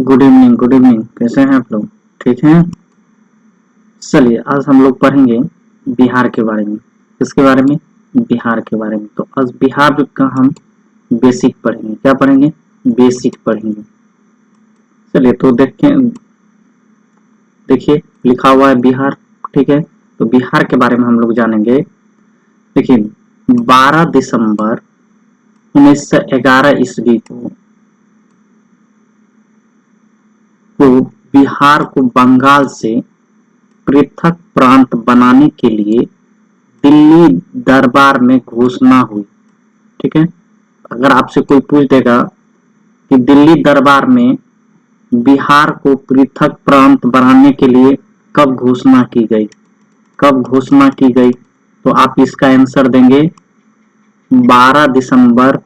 Good evening. Good evening. कैसे हैं आप लोग? ठीक हैं? चलिए आज हम लोग पढ़ेंगे बिहार के बारे में। किसके बारे में? बिहार के बारे में। तो आज बिहार का हम बेसिक पढ़ेंगे। क्या पढ़ेंगे? बेसिक पढ़ेंगे। चलिए तो देखिए लिखा हुआ है बिहार। ठीक है, तो बिहार के बारे में हम लोग जानेंगे। देखिए 12 दिसंबर 1911 ईस्वी को बिहार को बंगाल से पृथक प्रांत बनाने के लिए दिल्ली दरबार में घोषणा हुई। ठीक है, अगर आपसे कोई पूछ देगा कि दिल्ली दरबार में बिहार को पृथक प्रांत बनाने के लिए कब घोषणा की गई, कब घोषणा की गई, तो आप इसका आंसर देंगे 12 दिसंबर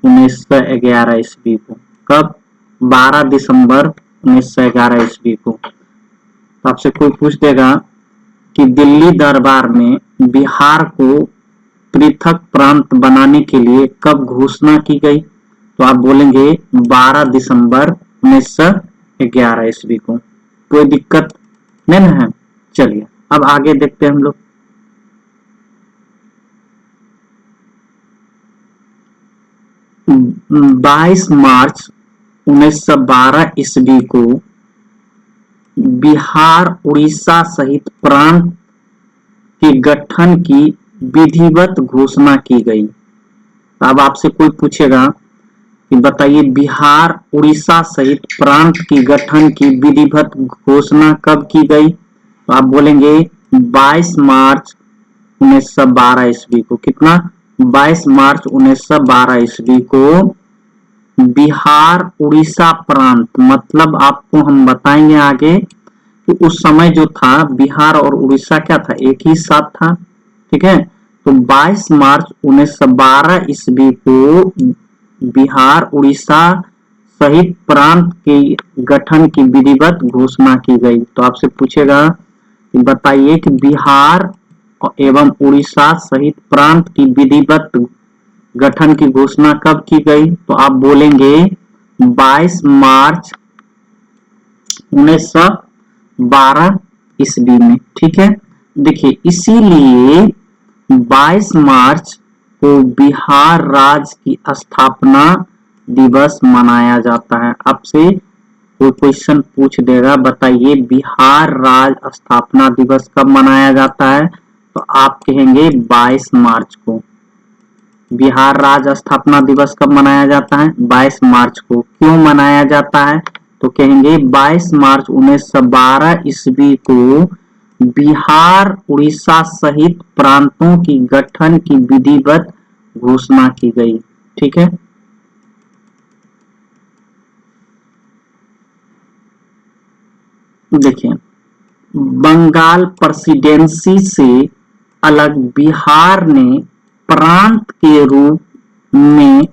1911 ईस्वी को। कब? 12 दिसंबर 1911 ईस्वी को। आपसे कोई पूछ देगा कि दिल्ली दरबार में बिहार को पृथक प्रांत बनाने के लिए कब घोषणा की गई, तो आप बोलेंगे 12 दिसंबर 1911 ईस्वी को। कोई दिक्कत नहीं ना है? चलिए अब आगे देखते हैं हम लोग। बाईस मार्च 1912 ईस्वी को बिहार उड़ीसा सहित प्रांत के गठन की विधिवत घोषणा की गई। अब आपसे कोई पूछेगा कि बताइए बिहार उड़ीसा सहित प्रांत की गठन की विधिवत घोषणा कब की गई, तो आप बोलेंगे 22 मार्च 1912 ईस्वी को। कितना? 22 मार्च 1912 ईस्वी को बिहार उड़ीसा प्रांत, मतलब आपको हम बताएंगे आगे कि उस समय जो था बिहार और उड़ीसा क्या था, एक ही साथ था। ठीक है, तो 22 मार्च 1912 ईस्वी को बिहार उड़ीसा सहित प्रांत के गठन की विधिवत घोषणा की गई। तो आपसे पूछेगा कि बताइए कि बिहार एवं उड़ीसा सहित प्रांत की विधिवत गठन की घोषणा कब की गई, तो आप बोलेंगे 22 मार्च 1912 ईस्वी में। ठीक है, देखिए इसीलिए 22 मार्च को बिहार राज्य की स्थापना दिवस मनाया जाता है। आपसे कोई क्वेश्चन पूछ देगा बताइए बिहार राज्य स्थापना दिवस कब मनाया जाता है, तो आप कहेंगे 22 मार्च को। बिहार राज्य स्थापना दिवस कब मनाया जाता है? 22 मार्च को। क्यों मनाया जाता है, तो कहेंगे 22 मार्च 1912 ईस्वी को बिहार उड़ीसा सहित प्रांतों की गठन की विधिवत घोषणा की गई। ठीक है, देखिए बंगाल प्रेसिडेंसी से अलग बिहार ने प्रांत के रूप में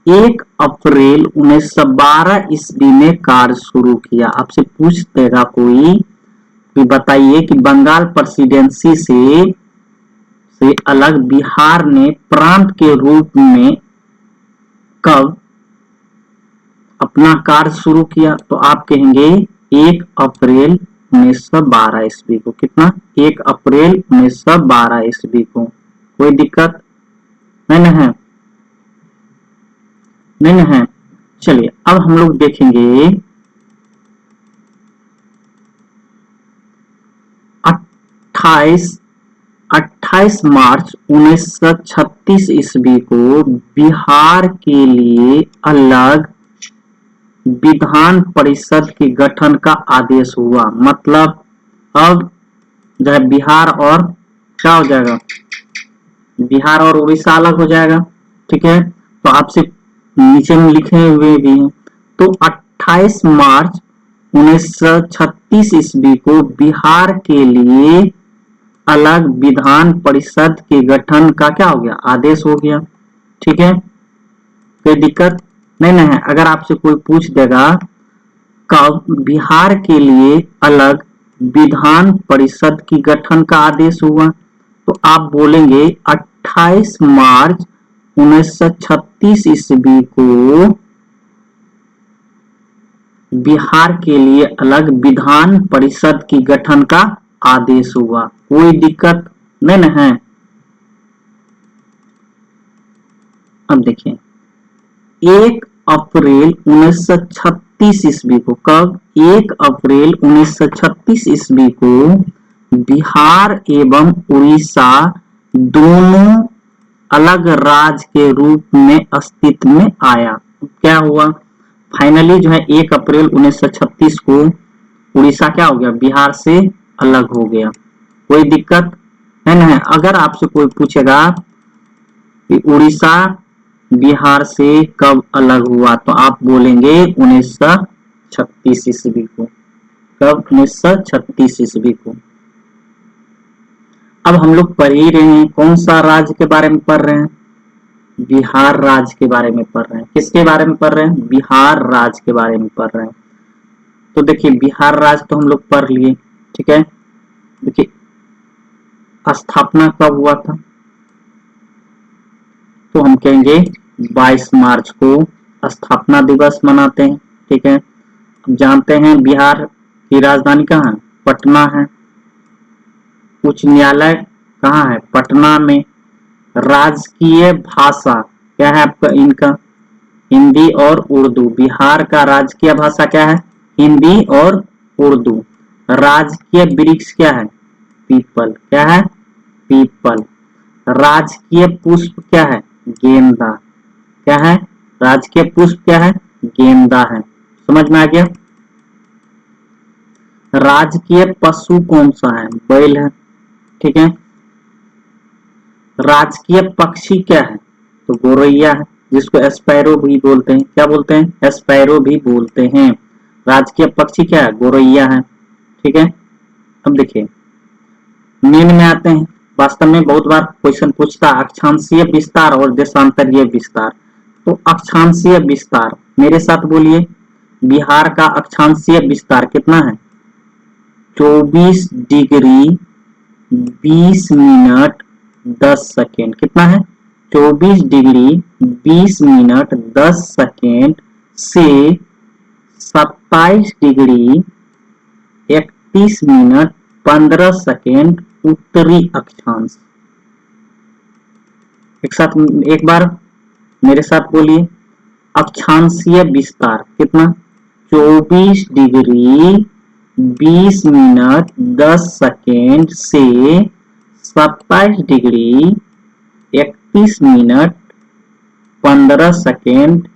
1 अप्रैल 1912 ईस्वी में कार्य शुरू किया। आपसे पूछ देगा कोई कि बताइए कि बंगाल प्रेसिडेंसी से अलग बिहार ने प्रांत के रूप में कब अपना कार्य शुरू किया, तो आप कहेंगे 1 अप्रैल 1912 ईस्वी को। कितना? 1 अप्रैल 1912 ईस्वी को। कोई दिक्कत नहीं ना है? नहीं ना है? चलिए अब हम लोग देखेंगे 28 मार्च 1936 ईस्वी को बिहार के लिए अलग विधान परिषद के गठन का आदेश हुआ। मतलब अब जो है बिहार और क्या हो जाएगा, बिहार और उड़ीसा अलग हो जाएगा। ठीक है, तो आपसे नीचे में लिखे हुए भी हैं। तो 28 मार्च 1936 ईस्वी को बिहार के लिए अलग विधान परिषद के गठन का क्या हो गया, आदेश हो गया। ठीक है, कोई दिक्कत नहीं ना है? अगर आपसे कोई पूछ देगा कब बिहार के लिए अलग विधान परिषद की गठन का आदेश हुआ, तो आप बोलेंगे 28 मार्च 1936 ईस्वी को बिहार के लिए अलग विधान परिषद की गठन का आदेश हुआ। कोई दिक्कत नहीं ना है। अब देखिए 1 अप्रैल 1936 ईस्वी को, कब? 1 अप्रैल 1936 ईस्वी को बिहार एवं उड़ीसा दोनों अलग राज्य के रूप में अस्तित्व में आया। क्या हुआ? फाइनली जो है 1 अप्रैल 1936 को उड़ीसा क्या हो गया? बिहार से अलग हो गया। कोई दिक्कत है ना? अगर आपसे कोई पूछेगा कि उड़ीसा बिहार से कब अलग हुआ, तो आप बोलेंगे 1936 ईस्वी को। कब? 1936 ईस्वी को। अब हम लोग पढ़ ही रहे हैं, कौन सा राज्य के बारे में पढ़ रहे हैं? बिहार राज्य के बारे में पढ़ रहे हैं। किसके बारे में पढ़ रहे हैं? बिहार राज्य के बारे में पढ़ रहे हैं। तो देखिए बिहार राज्य तो हम लोग पढ़ लिए, ठीक है। देखिए स्थापना कब हुआ था, तो हम कहेंगे 22 मार्च को स्थापना दिवस मनाते हैं, ठीक है। जानते हैं बिहार की राजधानी कहाँ है? पटना है। उच्च न्यायालय कहाँ है? पटना में। राजकीय भाषा क्या है आपका इनका? हिंदी और उर्दू। बिहार का राजकीय भाषा क्या है? हिंदी और उर्दू। राजकीय वृक्ष क्या है? पीपल। क्या है? पीपल। राजकीय पुष्प क्या है? गेंदा। क्या है? राजकीय पुष्प क्या है? गेंदा है। समझ में आ गया? राजकीय पशु कौन सा है? बैल है, ठीक है। राजकीय पक्षी क्या है? तो गोरैया है, जिसको एस्पैरो भी बोलते हैं। क्या बोलते हैं? एस्पैरो भी बोलते हैं। राजकीय पक्षी क्या है? गोरैया है, ठीक है। अब देखिए मेन में आते हैं। वास्तव में बहुत बार क्वेश्चन पूछता है अक्षांशीय विस्तार और देशांतरीय विस्तार। तो अक्षांशीय विस्तार मेरे साथ बोलिए। बिहार का अक्षांशीय विस्तार कितना है? 24 डिग्री 20 मिनट 10 सेकेंड। कितना है? 24 डिग्री 20 मिनट 10 सेकेंड से 27 डिग्री 31 मिनट 15 सेकेंड उत्तरी अक्षांश। एक बार मेरे साथ बोलिए। अक्षांशीय विस्तार कितना? 24 डिग्री 20 मिनट 10 सेकेंड से 27 डिग्री 31 मिनट 15 सेकेंड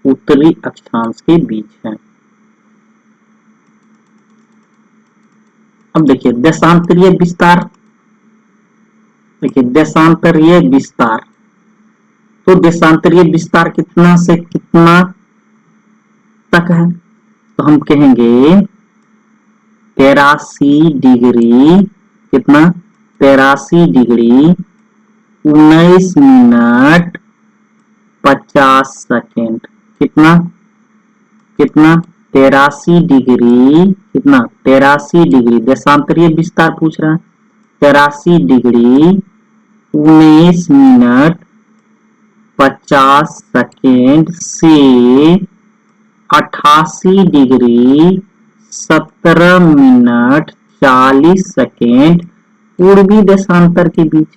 उत्तरी अक्षांश के बीच है। अब देखिए देशांतरीय विस्तार। देखिए देशांतरीय विस्तार, तो देशांतरीय विस्तार कितना से कितना तक है? तो हम कहेंगे 83 डिग्री कितना? 83 डिग्री 19 मिनट 50 सेकेंड। कितना? कितना? 83 डिग्री कितना? 83 डिग्री देशांतरीय विस्तार पूछ रहा है। 83 डिग्री 19 मिनट 50 सेकेंड से 88 डिग्री 17 मिनट 40 सेकेंड पूर्वी देशांतर के बीच।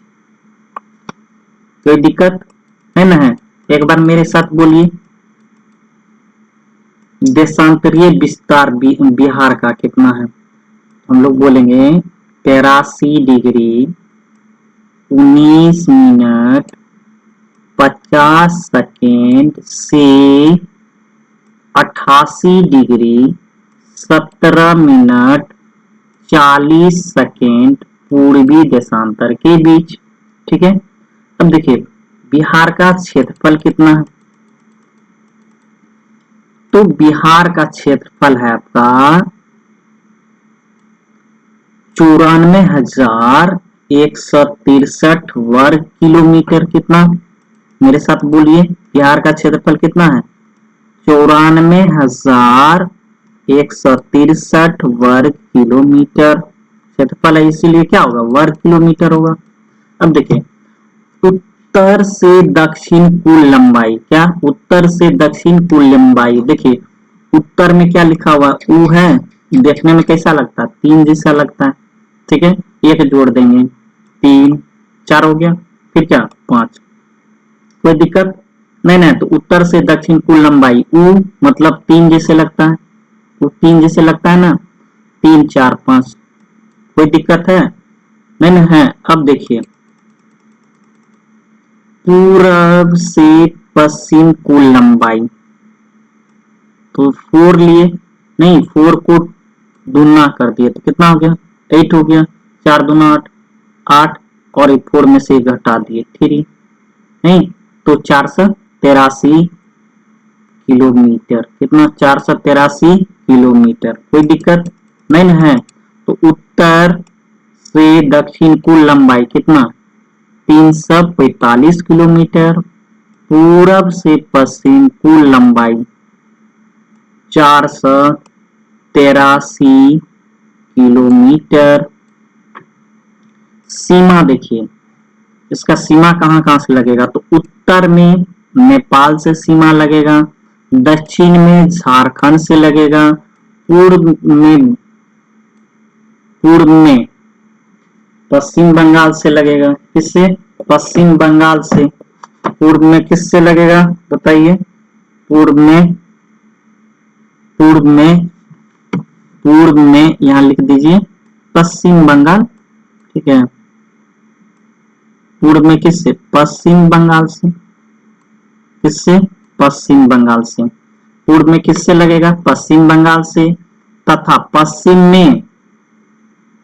कोई दिक्कत है ना? है। एक बार मेरे साथ बोलिए। देशांतरीय विस्तार बिहार का कितना है? हम लोग बोलेंगे 83 डिग्री 19 मिनट 50 सेकेंड से 88 डिग्री 17 मिनट 40 सेकेंड पूर्वी देशांतर के बीच, ठीक है। अब देखिए बिहार का क्षेत्रफल कितना है? तो बिहार का क्षेत्रफल है आपका 94,163 वर्ग किलोमीटर। कितना? मेरे साथ बोलिए। बिहार का क्षेत्रफल कितना है? 94,163 वर्ग किलोमीटर क्षेत्रफल है, इसीलिए क्या होगा? वर्ग किलोमीटर होगा। अब देखिए उत्तर से दक्षिण कुल लंबाई। क्या? उत्तर से दक्षिण कुल लंबाई। देखिए उत्तर में क्या लिखा हुआ ऊ है, देखने में कैसा लगता है, 3 जैसा लगता है। ठीक है, एक जोड़ देंगे, 3 4 हो गया, फिर क्या 5। कोई दिक्कत नहीं ना। तो उत्तर से दक्षिण कुल लंबाई ऊ मतलब 3 जैसे लगता है, वो 3 जैसे लगता है ना, 3 4 5। कोई दिक्कत है नहीं ना है। अब देखिए पूरब से पश्चिम कुल लंबाई, तो 4 लिए, नहीं 4 को दूना कर दिए तो कितना हो गया 8 हो गया, 4 दूना 8, 8 और 4 में से घटा दिए 3, नहीं तो 483 किलोमीटर। कितना 483 किलोमीटर। कोई दिक्कत नहीं ना है। तो उत्तर से दक्षिण कुल लंबाई कितना 345 किलोमीटर। पूरब से पश्चिम कुल लंबाई 483 किलोमीटर। सीमा देखिए, इसका सीमा कहां कहां से लगेगा, तो उत्तर में नेपाल से सीमा लगेगा, दक्षिण में झारखंड से लगेगा, पूर्व में पश्चिम बंगाल से लगेगा। किससे, पश्चिम बंगाल से। पूर्व में किससे लगेगा बताइए, पूर्व में यहां लिख दीजिए पश्चिम बंगाल। ठीक है, पूर्व में किससे, पश्चिम बंगाल से। किससे, पश्चिम बंगाल से। पूर्व में किससे लगेगा, पश्चिम बंगाल से, तथा पश्चिम में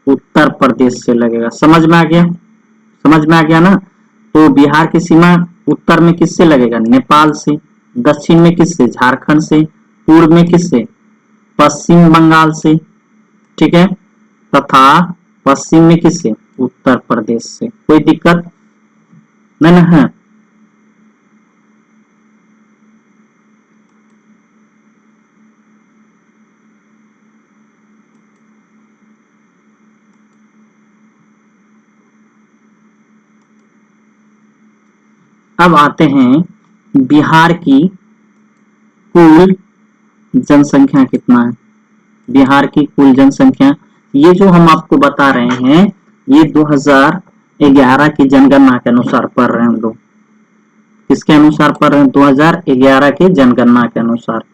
उत्तर प्रदेश से लगेगा। समझ में आ गया, समझ में आ गया ना। तो बिहार की सीमा उत्तर में किससे लगेगा, नेपाल से, दक्षिण में किससे, झारखंड से, पूर्व में किससे, पश्चिम बंगाल से। ठीक है, तथा पश्चिम में किससे, उत्तर प्रदेश से। कोई दिक्कत नहीं ना है। अब आते हैं बिहार की कुल जनसंख्या कितना है। बिहार की कुल जनसंख्या, ये जो हम आपको बता रहे हैं ये 2011 की जनगणना के अनुसार पढ़ रहे हैं हम लोग। किसके अनुसार पढ़ रहे हैं, 2011 के जनगणना के अनुसार।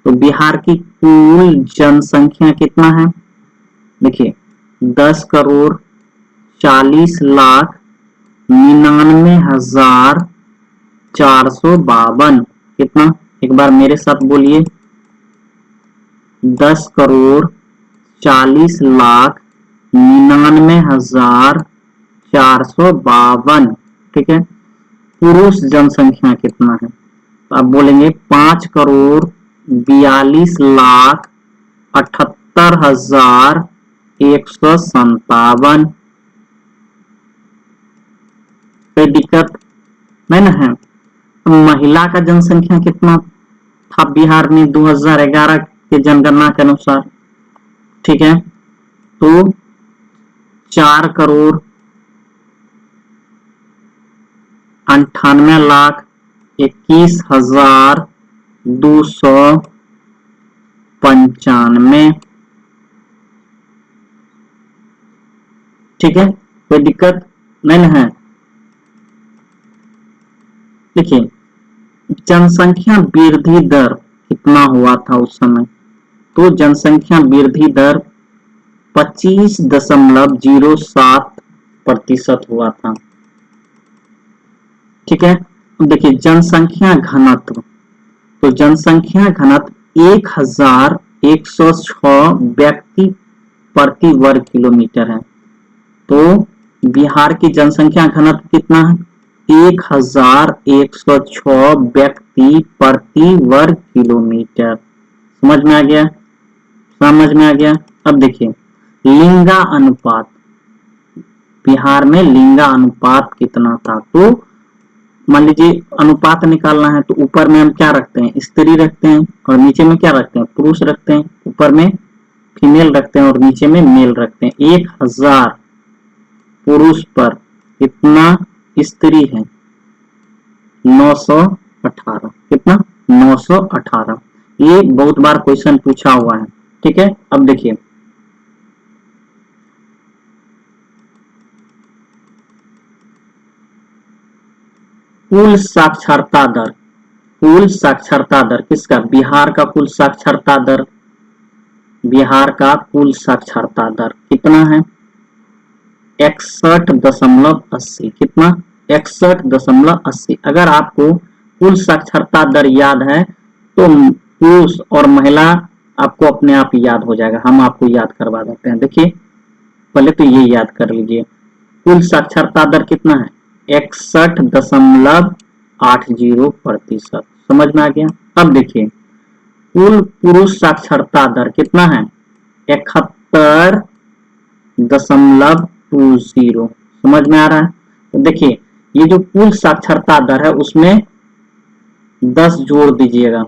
तो बिहार की कुल जनसंख्या कितना है, देखिए 10,99,452। कितना, एक बार मेरे साथ बोलिए, 10,99,452। ठीक है, पुरुष जनसंख्या कितना है, तो आप बोलेंगे 5,42,78,157। कोई दिक्कत नहीं ना है। तो महिला का जनसंख्या कितना था बिहार में 2011 के जनगणना के अनुसार। ठीक है, तो 4,98,21,295। ठीक है, कोई दिक्कत नहीं ना है। देखिए जनसंख्या वृद्धि दर कितना हुआ था उस समय, तो जनसंख्या वृद्धि दर 25.07% हुआ था। ठीक है, देखिए जनसंख्या घनत्व, तो जनसंख्या घनत्व 1,106 व्यक्ति प्रति वर्ग किलोमीटर है। तो बिहार की जनसंख्या घनत्व कितना है, 1,106 व्यक्ति प्रति वर्ग किलोमीटर। समझ में आ गया, समझ में आ गया। अब देखिए लिंगा अनुपात, बिहार में लिंगा अनुपात कितना था, तो मान लीजिए अनुपात निकालना है तो ऊपर में हम क्या रखते हैं, स्त्री रखते हैं, और नीचे में क्या रखते हैं, पुरुष रखते हैं। ऊपर में फीमेल रखते हैं और नीचे में मेल रखते हैं। 1,000 पुरुष पर कितना स्त्री है, 918। कितना, 918। ये बहुत बार क्वेश्चन पूछा हुआ है। ठीक है, अब देखिए कुल साक्षरता दर, कुल साक्षरता दर किसका? बिहार का कुल साक्षरता दर, बिहार का कुल साक्षरता दर कितना है? 61.80। कितना? 61.80। अगर आपको कुल साक्षरता दर याद है तो पुरुष और महिला आपको अपने आप याद हो जाएगा, हम आपको याद करवा देते हैं। देखिए पहले तो ये याद कर लीजिए, कुल साक्षरता दर कितना है? 61.80%। समझ में आ गया? अब देखिए कुल पुरुष साक्षरता दर कितना है? 71.20। समझ में आ रहा है? तो देखिए ये जो कुल साक्षरता दर है उसमें 10 जोड़ दीजिएगा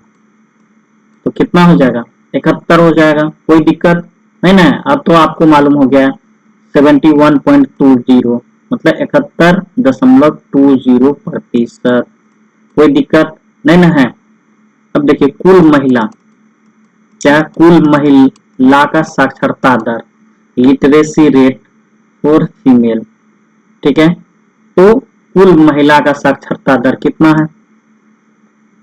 तो कितना हो जाएगा? 71 हो जाएगा। कोई दिक्कत नहीं ना? अब तो आपको मालूम हो गया 71.20 मतलब 71.20%। कोई दिक्कत नहीं ना है? अब देखिए कुल महिला, क्या कुल महिला का साक्षरता दर, लिटरेसी रेट फॉर फीमेल। ठीक है, तो कुल महिला का साक्षरता दर कितना है?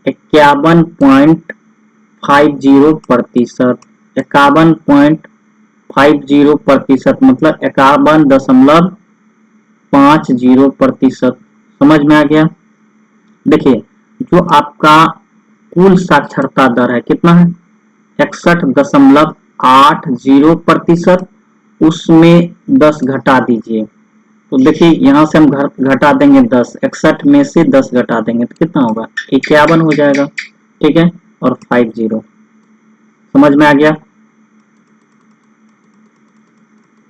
51.50%। 51.50% मतलब 51.50%। समझ में आ गया? देखिए जो आपका कुल साक्षरता दर है कितना है? 61.80%। उसमें 10 घटा दीजिए तो देखिए यहां से हम घटा देंगे 10, 61 में से 10 घटा देंगे तो कितना होगा? 51 हो जाएगा। ठीक है, और 50। समझ में आ गया?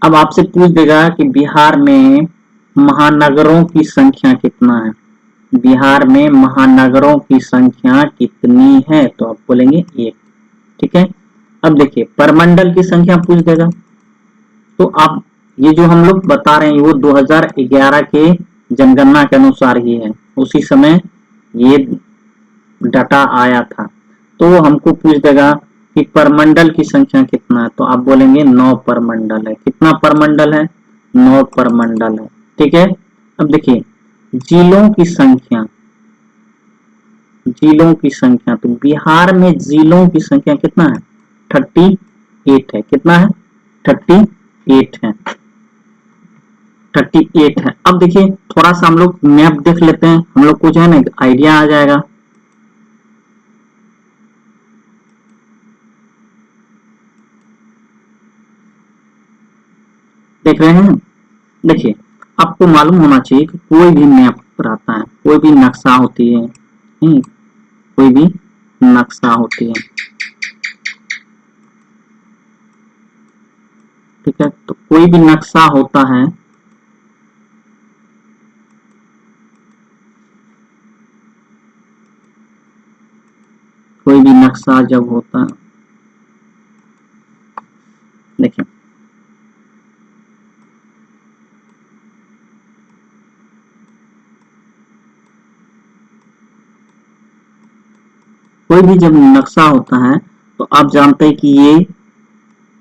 अब आपसे पूछ देगा कि बिहार में महानगरों की संख्या कितना है? बिहार में महानगरों की संख्या कितनी है? तो आप बोलेंगे 1। ठीक है, अब देखिए परमंडल की संख्या पूछ देगा तो आप ये जो हम लोग बता रहे हैं वो 2011 के जनगणना के अनुसार ही है, उसी समय ये डाटा आया था। तो हमको पूछ देगा कि परमंडल की संख्या कितना है? तो आप बोलेंगे 9 परमंडल है। कितना परमंडल है? 9 परमंडल है। ठीक है, अब देखिए जिलों की संख्या, जिलों की संख्या तो बिहार में जिलों की संख्या कितना है? 38 है। कितना है? 38 है। 38 है। अब देखिए थोड़ा सा हम लोग मैप देख लेते हैं, हम लोग को जो है ना आइडिया आ जाएगा। देख रहे हैं? देखिए आपको मालूम होना चाहिए कि कोई भी मैप रहता है, कोई भी नक्शा होती है, कोई भी नक्शा होती है। ठीक है, तो कोई भी नक्शा होता है कोई भी नक्शा जब होता है, देखिए कोई भी जब नक्शा होता है तो आप जानते हैं कि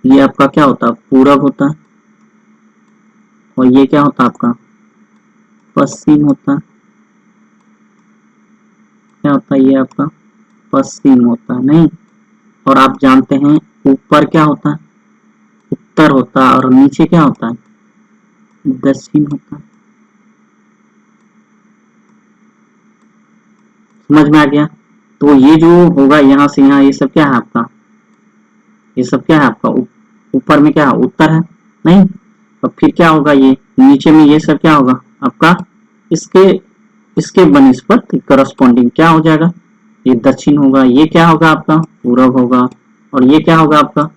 ये आपका क्या होता है? पूरब होता है। और ये क्या होता है आपका? पश्चिम होता है। क्या होता है? ये आपका पश्चिम होता है। नहीं, और आप जानते हैं ऊपर क्या होता है? उत्तर होता है। और नीचे क्या होता है? दक्षिण होता है। समझ में आ गया? तो ये जो होगा यहाँ से यहाँ, ये सब क्या है आपका? ये सब क्या है आपका? ऊपर में क्या है? उत्तर है। नहीं, तो फिर क्या होगा? ये नीचे में ये सब क्या होगा आपका? इसके इसके बनिस्पत करस्पॉन्डिंग क्या हो जाएगा? ये दक्षिण होगा। ये क्या होगा आपका? पूरब होगा। और ये क्या होगा आपका?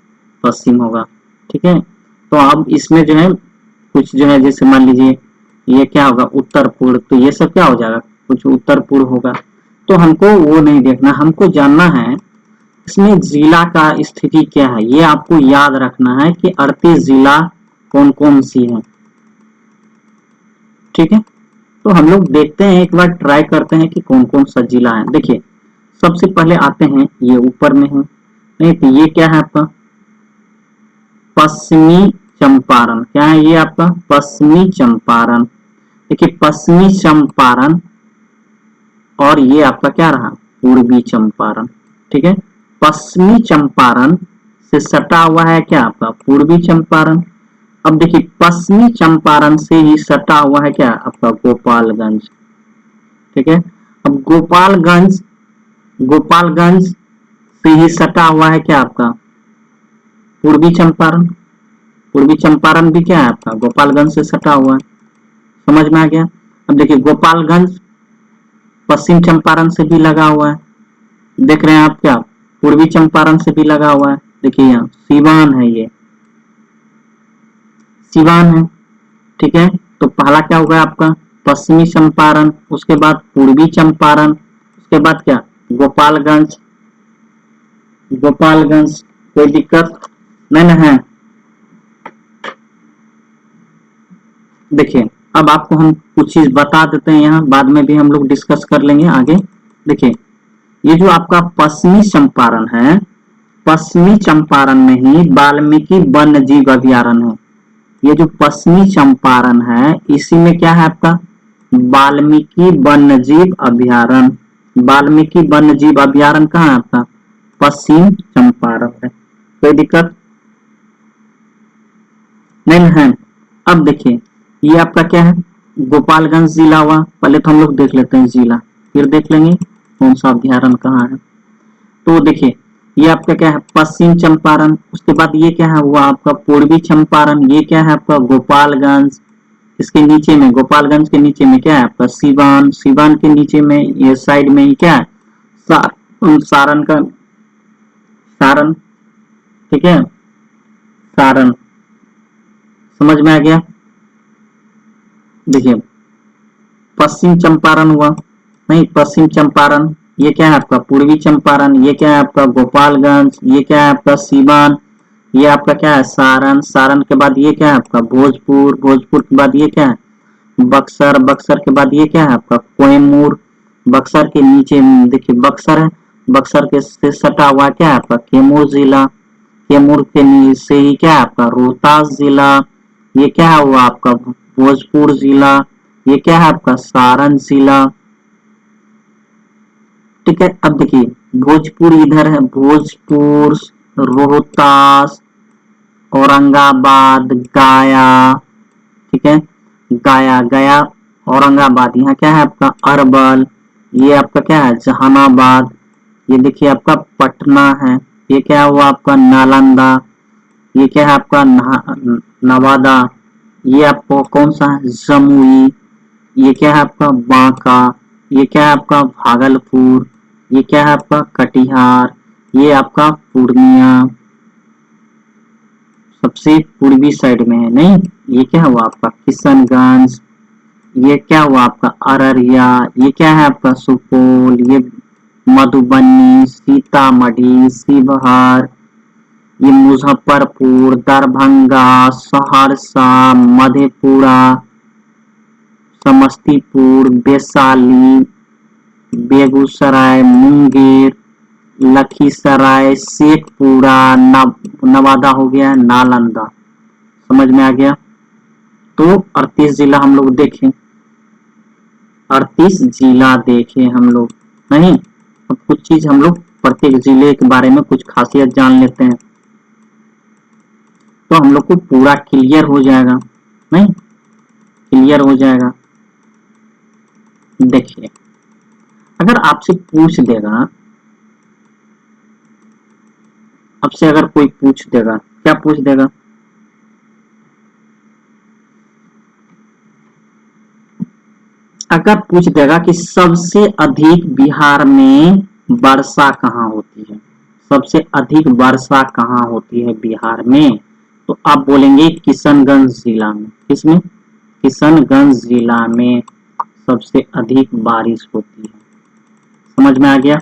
पश्चिम होगा। ठीक है, तो अब इसमें जो है कुछ जो है जैसे मान लीजिए ये क्या होगा? उत्तर पूर्व, तो ये सब क्या हो जाएगा? कुछ उत्तर पूर्व होगा। तो हमको वो नहीं देखना, हमको जानना है इसमें जिला का स्थिति क्या है। ये आपको याद रखना है कि 38 जिला कौन कौन सी है। ठीक है, तो हम लोग देखते हैं, एक बार ट्राई करते हैं कि कौन कौन सा जिला है। देखिए सबसे पहले आते हैं, ये ऊपर में है नहीं तो ये क्या है आपका पश्चिमी चंपारण। क्या है ये आपका पश्चिमी चंपारण। देखिए पश्चिमी चंपारण और ये आपका क्या रहा पूर्वी चंपारण। ठीक है, पश्चिमी चंपारण से सटा हुआ है क्या आपका पूर्वी चंपारण। अब देखिए पश्चिमी चंपारण से ही सटा हुआ है क्या आपका गोपालगंज। ठीक है, अब गोपालगंज गोपालगंज से ही सटा हुआ है क्या आपका पूर्वी चंपारण। पूर्वी चंपारण भी क्या है आपका गोपालगंज से सटा हुआ है। समझ में आ गया। अब देखिए गोपालगंज पश्चिम चंपारण से भी लगा हुआ है। देख रहे हैं आप क्या पूर्वी चंपारण से भी लगा हुआ है। देखिए यहाँ सीवान है, ये सीवान है। ठीक है, तो पहला क्या होगा आपका पश्चिमी चंपारण, उसके बाद पूर्वी चंपारण, उसके बाद क्या गोपालगंज। गोपालगंज कोई दिक्कत नहीं ना है। देखिए अब आपको हम कुछ चीज बता देते हैं, यहाँ बाद में भी हम लोग डिस्कस कर लेंगे आगे। देखिए ये जो आपका पश्चिमी चंपारण है, पश्चिमी चंपारण में ही वाल्मीकि वन्य जीव अभयारण्य है। ये जो पश्चिमी चंपारण है इसी में क्या है आपका वाल्मीकि वन्य जीव अभयारण्य। वाल्मीकि वन्य जीव अभयारण्य कहाँ है आपका पश्चिम चंपारण है। कोई दिक्कत नहीं है। अब देखिए ये आपका क्या है गोपालगंज जिला हुआ। पहले तो हम लोग देख लेते हैं जिला, फिर देख लेंगे कौन सा अभयारण्य कहाँ है। तो देखिए ये आपका क्या है पश्चिम चंपारण, उसके बाद ये क्या है हुआ आपका पूर्वी चंपारण, ये क्या है आपका गोपालगंज। इसके नीचे में गोपालगंज के नीचे में क्या है आपका सीवान, सीवान के नीचे में ये साइड में ही क्या है सारण का सारण। ठीक है, सारण समझ में आ गया। देखिए पश्चिम चंपारण हुआ, नहीं पश्चिम चंपारण, ये क्या है आपका पूर्वी चंपारण, ये क्या है आपका गोपालगंज, ये क्या है आपका सीवान, ये आपका क्या है सारण, सारण के बाद ये क्या है आपका भोजपुर, भोजपुर के बाद ये क्या है बक्सर, बक्सर के बाद ये क्या है आपका कोहिमूर, बक्सर के नीचे देखिए बक्सर है, बक्सर के से सटा हुआ क्या है आपका कैमूर जिला, कैमूर के नीचे ही क्या है आपका रोहतास जिला, ये क्या हुआ आपका भोजपुर जिला, ये क्या है आपका सारण जिला। ठीक है, अब देखिए भोजपुर इधर है, भोजपुर, रोहतास, औरंगाबाद, गया। ठीक है, गया, गया औरंगाबाद, यहाँ क्या है आपका अरवल, ये आपका क्या है जहानाबाद, ये देखिए आपका पटना है, ये क्या हुआ आपका नालंदा, ये क्या है आपका नवादा, ये आपको कौन सा है जमुई, ये क्या है आपका बांका, ये क्या है आपका भागलपुर, ये क्या है आपका कटिहार, ये आपका पूर्णिया सबसे पूर्वी साइड में है। नहीं ये क्या हुआ आपका किशनगंज, ये क्या हुआ आपका अररिया, ये क्या है आपका सुपौल, ये मधुबनी, सीतामढ़ी, शिवहर, ये मुजफ्फरपुर, दरभंगा, सहरसा, मधेपुरा, समस्तीपुर, वैशाली, बेगूसराय, मुंगेर, लखीसराय, शेखपुरा, नवादा हो गया, नालंदा। समझ में आ गया। तो 38 जिला हम लोग देखें, 38 जिला देखे हम लोग। नहीं अब कुछ चीज हम लोग प्रत्येक जिले के बारे में कुछ खासियत जान लेते हैं तो हम लोग को पूरा क्लियर हो जाएगा। नहीं क्लियर हो जाएगा। देखिए अगर आपसे पूछ देगा, आपसे अगर कोई पूछ देगा, क्या पूछ देगा अगर पूछ देगा कि सबसे अधिक बिहार में वर्षा कहाँ होती है, सबसे अधिक वर्षा कहाँ होती है बिहार में, तो आप बोलेंगे किशनगंज जिला में। किसमें किशनगंज जिला में सबसे अधिक बारिश होती है। समझ में आ गया।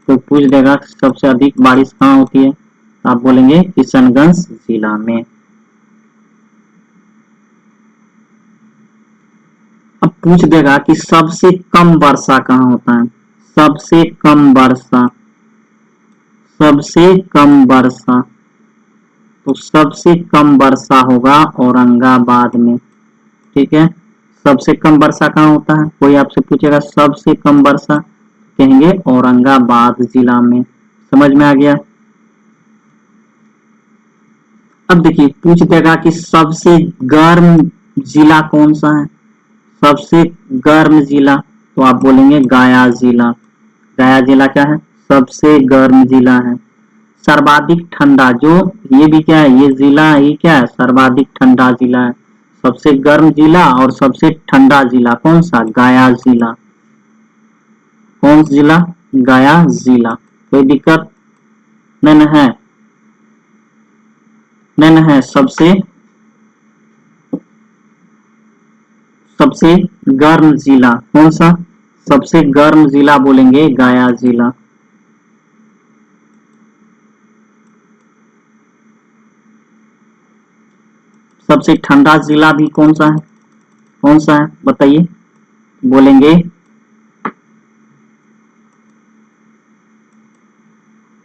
तो पूछ देगा सबसे अधिक बारिश कहाँ होती है, तो आप बोलेंगे किशनगंज जिला में। अब पूछ देगा कि सबसे कम वर्षा कहाँ होता है, सबसे कम वर्षा, सबसे कम वर्षा, तो सबसे कम वर्षा होगा औरंगाबाद में। ठीक है, सबसे कम वर्षा कहाँ होता है, कोई आपसे पूछेगा सबसे कम वर्षा, कहेंगे औरंगाबाद जिला में। समझ में आ गया। अब देखिए पूछ देगा कि सबसे गर्म जिला कौन सा है, सबसे गर्म जिला, तो आप बोलेंगे गया जिला। गया जिला क्या है, सबसे गर्म जिला है। सर्वाधिक ठंडा, जो ये भी क्या है, ये जिला ये क्या है, सर्वाधिक ठंडा जिला है। सबसे गर्म जिला और सबसे ठंडा जिला कौन सा, गया जिला। कौन सा जिला, गया जिला। कोई दिक्कत नहीं है, नहीं है। सबसे गर्म जिला कौन सा, सबसे गर्म जिला बोलेंगे गया जिला। सबसे ठंडा जिला भी कौन सा है, कौन सा है बताइए, बोलेंगे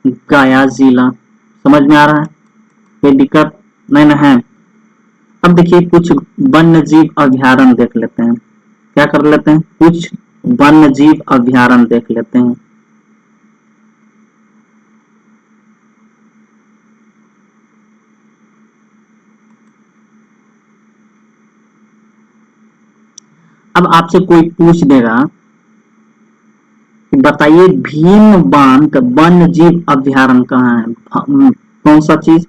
गया जिला। समझ में आ रहा है, कोई दिक्कत नहीं ना है। अब देखिए कुछ वन्य जीव अभ्यारण्य देख लेते हैं, क्या कर लेते हैं, कुछ वन्य जीव अभ्यारण्य देख लेते हैं। अब आपसे कोई पूछ देगा कि बताइए भीम बांध वन्य जीव अभ्यारण्य कहाँ है, कौन सा चीज,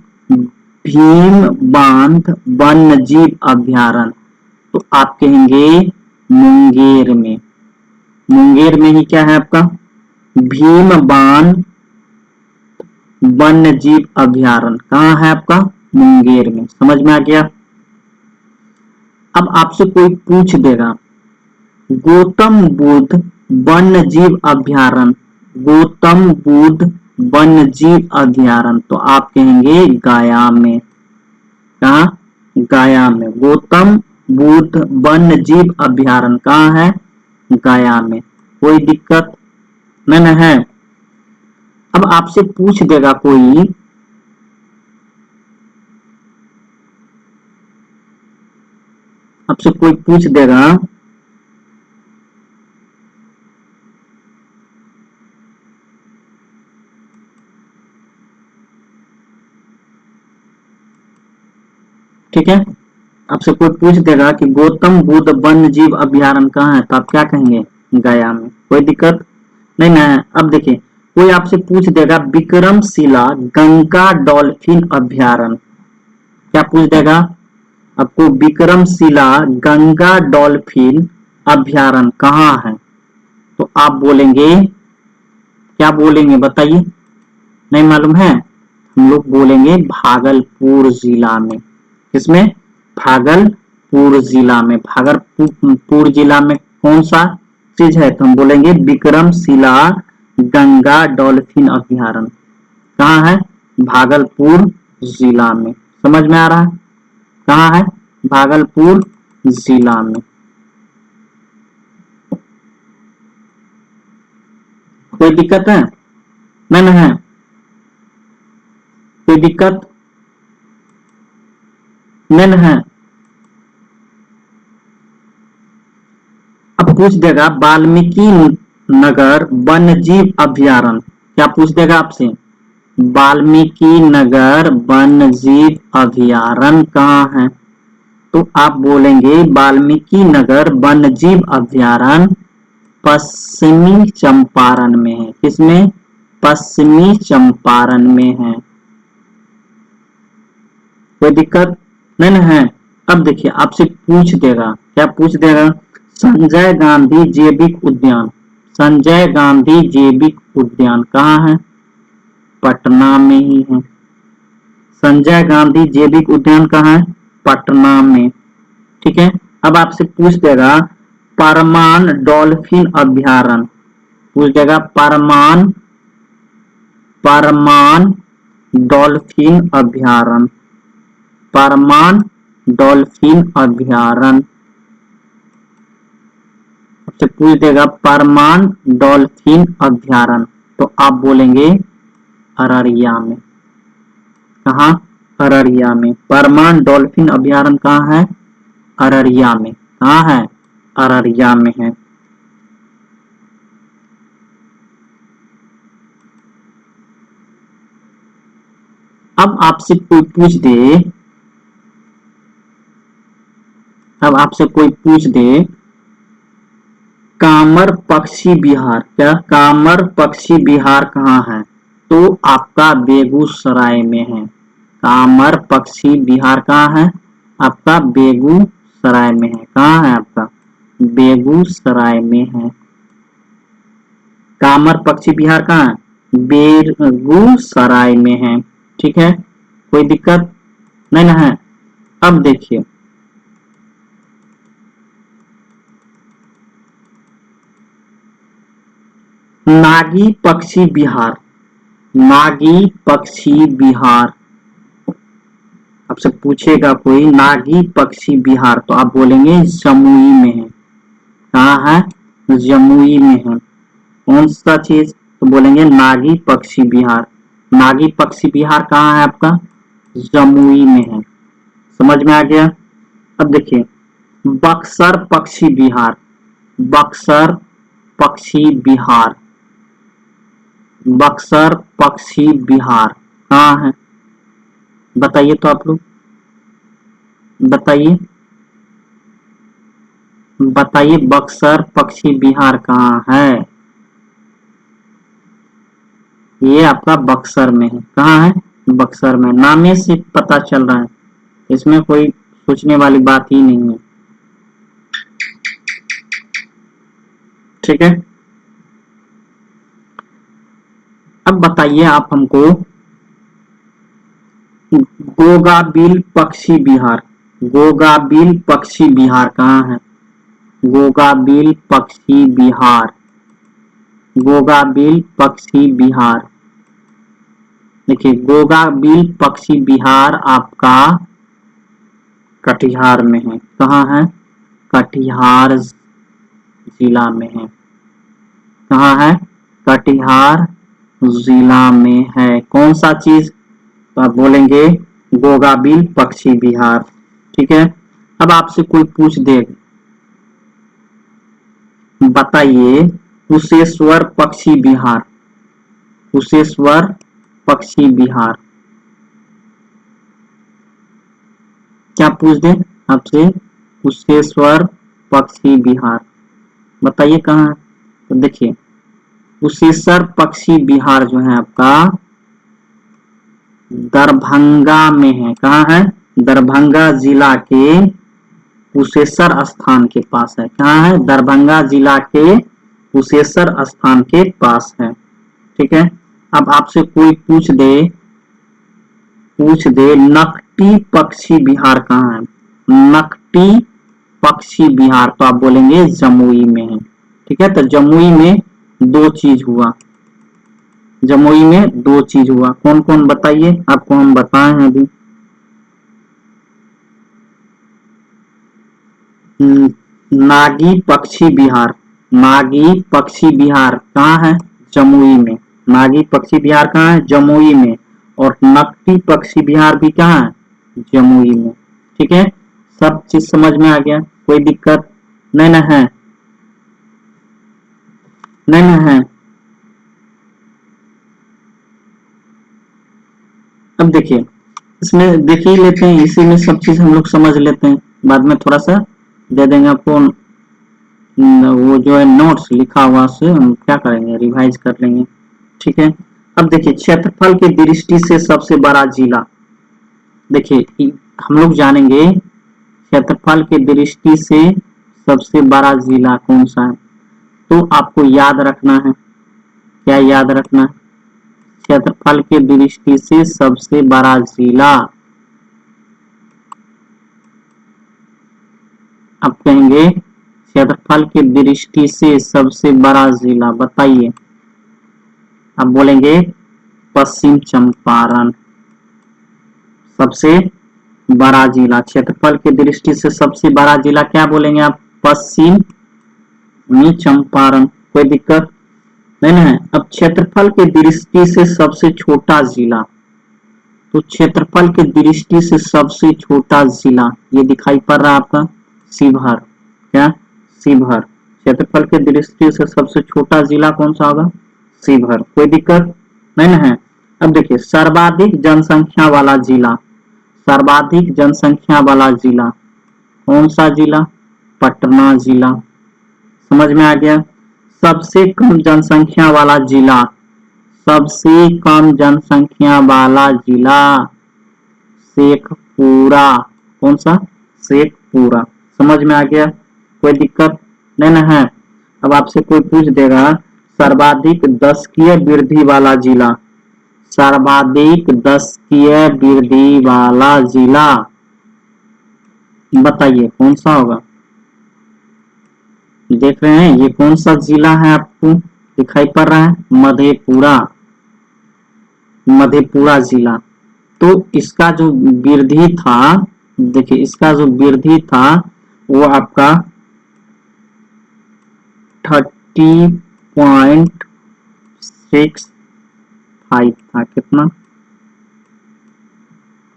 भीम बांध वन्य जीव अभ्यारण्य, तो आप कहेंगे मुंगेर में। मुंगेर में ही क्या है आपका, भीम बांध वन्य जीव अभ्यारण्य कहाँ है आपका, मुंगेर में। समझ में आ गया। अब आपसे कोई पूछ देगा गौतम बुद्ध वन्य जीव अभ्यारण्य, गौतम बुद्ध वन्य जीव अभ्यारण्य, तो आप कहेंगे गया में। कहाँ, गया में। गौतम बुद्ध वन्य जीव अभ्यारण्य कहाँ है, गया में। कोई दिक्कत नहीं है। अब आपसे पूछ देगा कोई आपसे कोई पूछ देगा ठीक है, आपसे कोई पूछ देगा कि गौतम बुद्ध वन्य जीव अभ्यारण्य कहाँ है, तो आप क्या कहेंगे, गया में। कोई दिक्कत नहीं ना है। अब देखिए कोई आपसे पूछ देगा विक्रमशिला गंगा डॉल्फिन अभ्यारण्य, क्या पूछ देगा आपको, विक्रमशिला गंगा डॉल्फिन अभ्यारण्य कहाँ है, तो आप बोलेंगे, क्या बोलेंगे बताइए, नहीं मालूम है, हम लोग बोलेंगे भागलपुर जिला में। किसमें, भागलपुर जिला में। भागलपुर जिला में कौन सा चीज है, तो हम बोलेंगे विक्रमशिला गंगा डॉल्फिन अभ्यारण्य कहाँ है, भागलपुर जिला में। समझ में आ रहा है, कहाँ है, भागलपुर जिला में। कोई दिक्कत है, नहीं है, कोई दिक्कत नहीं है। अब पूछ देगा वाल्मीकि नगर वन्य जीव अभ्यारण्य, क्या पूछ देगा आपसे, वाल्मीकि नगर वन्य जीव अभ्यारण्य कहाँ है, तो आप बोलेंगे वाल्मीकि नगर वन्य जीव अभ्यारण्य पश्चिमी चंपारण में है। किसमें, पश्चिमी चंपारण में है। कोई दिक्कत नहीं है। अब देखिए आपसे पूछ देगा, क्या पूछ देगा, संजय गांधी जैविक उद्यान, संजय गांधी जैविक उद्यान कहाँ है, पटना में ही है। संजय गांधी जैविक उद्यान कहाँ है, पटना में। ठीक है, अब आपसे पूछ देगा परमान डॉल्फिन अभ्यारण्य, पूछ देगा परमान डॉल्फिन अभ्यारण्य, परमान डॉल्फिन अभ्यारण्य आपसे पूछ देगा परमान डॉल्फिन अभ्यारण्य, तो आप बोलेंगे अररिया में। कहाँ? अररिया में। परमान डॉल्फिन अभयारण्य कहाँ है? अररिया में। कहाँ है? अररिया में है। अब आपसे कोई पूछ दे कामर पक्षी विहार, क्या कामर पक्षी विहार कहाँ है? तो आपका बेगूसराय में है। कामर पक्षी विहार कहाँ है? आपका बेगूसराय में है। कहाँ है आपका? बेगूसराय में है। कामर पक्षी विहार कहाँ है? बेगूसराय में है। ठीक है, कोई दिक्कत नहीं ना है। अब देखिए, नागी पक्षी विहार, नागी पक्षी विहार आपसे पूछेगा कोई नागी पक्षी विहार, तो आप बोलेंगे जमुई में है। कहाँ है? जमुई में है। कौन सा चीज? तो बोलेंगे नागी पक्षी विहार। नागी पक्षी विहार कहाँ है आपका? जमुई में है। समझ में आ गया? अब देखिए, बक्सर पक्षी विहार, बक्सर पक्षी विहार, बक्सर पक्षी विहार कहाँ है? बताइए तो आप लोग, बताइए बताइए बक्सर पक्षी विहार कहाँ है? ये आपका बक्सर में है। कहाँ है? बक्सर में। नामे से पता चल रहा है, इसमें कोई सोचने वाली बात ही नहीं है। ठीक है, अब बताइए आप हमको, गोगाबिल पक्षी विहार, गोगाबिल पक्षी विहार कहाँ है? गोगाबिल पक्षी विहार, गोगाबिल पक्षी विहार। देखिए, गोगाबिल पक्षी विहार आपका कटिहार में है। कहाँ है? कटिहार जिला में है। कहाँ है? कटिहार जिला में है। कौन सा चीज? तो आप बोलेंगे गोगाबिल पक्षी विहार। ठीक है, अब आपसे कोई पूछ दे, बताइए कुशेश्वर पक्षी विहार, कुशेश्वर पक्षी विहार क्या पूछ दे आपसे? कुशेश्वर पक्षी विहार बताइए कहाँ है? तो देखिए, कुशेश्वर पक्षी विहार जो है आपका दरभंगा में है। कहाँ है? दरभंगा जिला के कुशेश्वर स्थान के पास है। कहाँ है? दरभंगा जिला के कुशेश्वर स्थान के पास है। ठीक है, अब आपसे कोई पूछ दे नकटी पक्षी विहार कहाँ है? नकटी पक्षी विहार, तो आप बोलेंगे जमुई में है। ठीक है, तो जमुई में दो चीज हुआ, जमुई में दो चीज हुआ। कौन कौन बताइए, आपको हम बताए हैं अभी। नागी पक्षी विहार, नागी पक्षी विहार कहाँ है? जमुई में। नागी पक्षी विहार कहाँ है? जमुई में। और नकटी पक्षी विहार भी कहाँ है? जमुई में। ठीक है, सब चीज समझ में आ गया, कोई दिक्कत नहीं ना है? नहीं ना है? अब देखिए, इसमें देख ही लेते हैं, इसी में सब चीज हम लोग समझ लेते हैं, बाद में थोड़ा सा दे देंगे आपको। वो जो है नोट्स लिखा हुआ से हम क्या करेंगे, रिवाइज कर लेंगे। ठीक है, अब देखिए, क्षेत्रफल की दृष्टि से सबसे बड़ा जिला, देखिए हम लोग जानेंगे क्षेत्रफल की दृष्टि से सबसे बड़ा जिला कौन सा है। तो आपको याद रखना है, क्या याद रखना है? क्षेत्रफल की दृष्टि से सबसे बड़ा जिला, आप कहेंगे क्षेत्रफल की दृष्टि से सबसे बड़ा जिला बताइए। आप बोलेंगे पश्चिम चंपारण, सबसे बड़ा जिला क्षेत्रफल की दृष्टि से सबसे बड़ा जिला क्या बोलेंगे आप? पश्चिमी चंपारण। कोई दिक्कत? नहीं है। अब क्षेत्रफल की दृष्टि से सबसे छोटा जिला, तो क्षेत्रफल की दृष्टि से सबसे छोटा जिला ये दिखाई पड़ रहा है आपका शिवहर। क्या? शिवहर। क्षेत्रफल की दृष्टि से सबसे छोटा जिला कौन सा होगा? शिवहर। कोई दिक्कत नहीं है। अब देखिए सर्वाधिक जनसंख्या वाला जिला, सर्वाधिक जनसंख्या वाला जिला कौन सा जिला? पटना जिला। समझ में आ गया। सबसे कम जनसंख्या वाला जिला, सबसे कम जनसंख्या वाला जिला शेखपुरा। कौन सा? शेखपुरा। समझ में आ गया। कोई दिक्कत नहीं ना है। अब आपसे कोई पूछ देगा सर्वाधिक दशकीय वृद्धि वाला जिला, सर्वाधिक दशकीय वृद्धि वाला जिला बताइए कौन सा होगा? देख रहे हैं ये कौन सा जिला है आपको दिखाई पड़ रहा है? मधेपुरा। मधेपुरा जिला। तो इसका जो वृद्धि था, देखिए इसका जो वृद्धि था वो आपका 30.65 था। कितना?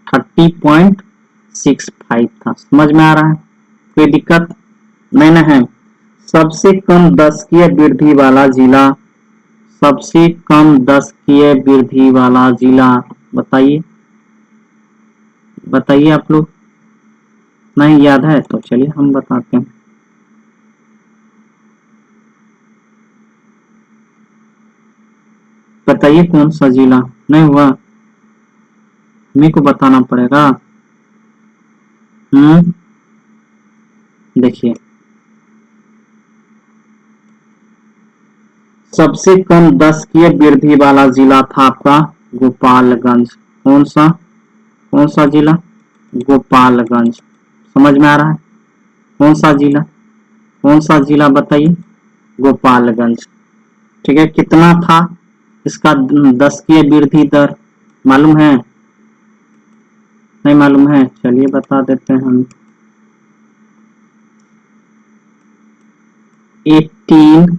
30.65 था। समझ में आ रहा है? कोई दिक्कत नहीं ना है। सबसे कम दशकीय वृद्धि वाला जिला, सबसे कम दशकीय वृद्धि वाला जिला बताइए, बताइए आप लोग। नहीं याद है तो चलिए हम बताते हैं। बताइए कौन सा जिला? नहीं हुआ? मेरे को बताना पड़ेगा। देखिए सबसे कम दशकीय वृद्धि वाला जिला था आपका गोपालगंज। कौन सा? कौन सा जिला? गोपालगंज। समझ में आ रहा है? कौन सा जिला? कौन सा जिला बताइए? गोपालगंज। ठीक है। कितना था इसका दशकीय वृद्धि दर मालूम है? नहीं मालूम है? चलिए बता देते हैं हम। 18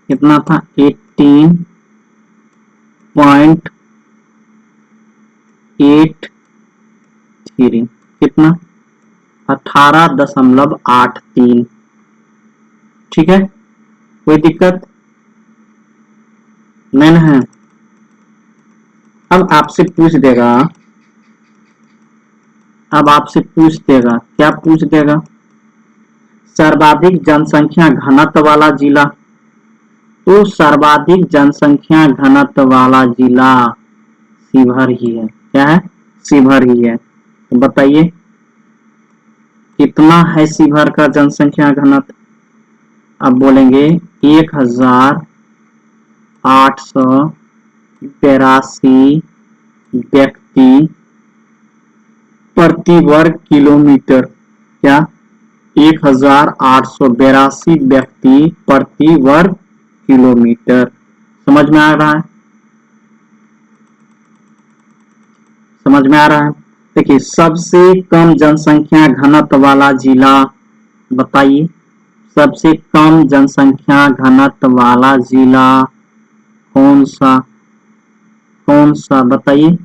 कितना था? 18.83। कितना? 18.83। ठीक है। कोई दिक्कत नहीं है। अब आपसे पूछ देगा, अब आपसे पूछ देगा, क्या पूछ देगा? सर्वाधिक जनसंख्या घनत्व वाला जिला, तो सर्वाधिक जनसंख्या घनत्व वाला जिला शिवहर ही है। क्या है? शिवहर ही है। तो बताइए कितना है शिवहर का जनसंख्या घनत्व? अब बोलेंगे 1882 व्यक्ति प्रति वर्ग किलोमीटर। क्या? 1882 व्यक्ति प्रति वर्ग किलोमीटर। समझ में आ रहा है? समझ में आ रहा है? देखिए सबसे कम जनसंख्या घनत्व वाला जिला बताइए, सबसे कम जनसंख्या घनत्व वाला जिला कौन सा? कौन सा बताइए?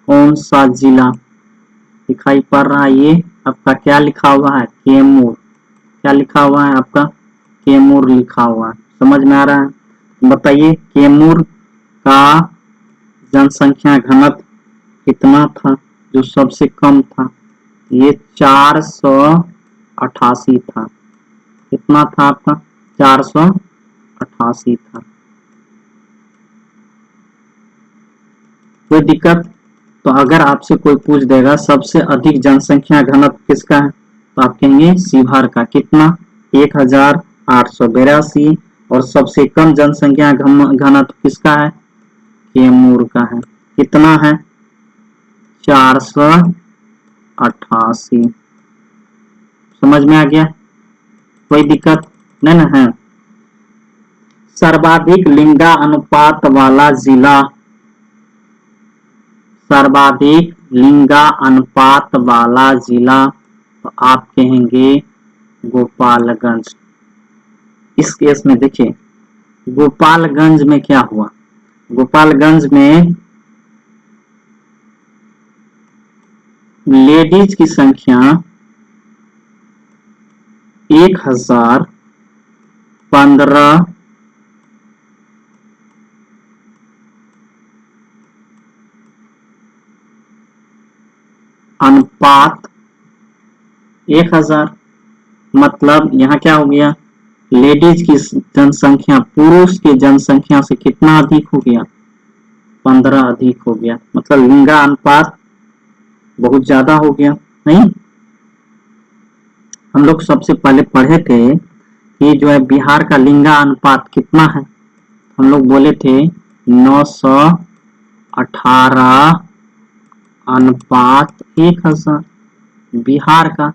कौन सा जिला दिखाई पड़ रहा है? ये आपका क्या लिखा हुआ है? कैमूर। क्या लिखा हुआ है आपका? कैमूर लिखा हुआ है। समझ में आ रहा है? बताइए कैमूर का जनसंख्या घनत्व कितना था जो सबसे कम था? ये 488 था। कितना था आपका? 488 था। कोई दिक्कत? तो अगर आपसे कोई पूछ देगा सबसे अधिक जनसंख्या घनत्व किसका है, तो आप कहेंगे शिवहर का। कितना? 1882। और सबसे कम जनसंख्या घनत्व किसका है? कैमूर का है। कितना है? 488। समझ में आ गया? कोई दिक्कत नहीं ना है। सर्वाधिक लिंगा अनुपात वाला जिला, सर्वाधिक लिंगा अनुपात वाला जिला तो आप कहेंगे गोपालगंज। इस केस में देखिए गोपालगंज में क्या हुआ, गोपालगंज में लेडीज की संख्या 1015 अनुपात 1000। मतलब यहाँ क्या हो गया, लेडीज की जनसंख्या पुरुष की जनसंख्या से कितना अधिक हो गया, 15 अधिक हो गया। मतलब लिंगा अनुपात बहुत ज्यादा हो गया। नहीं, हम लोग सबसे पहले पढ़े थे कि जो है बिहार का लिंगा अनुपात कितना है, हम लोग बोले थे 918 अनुपात 1000 बिहार का।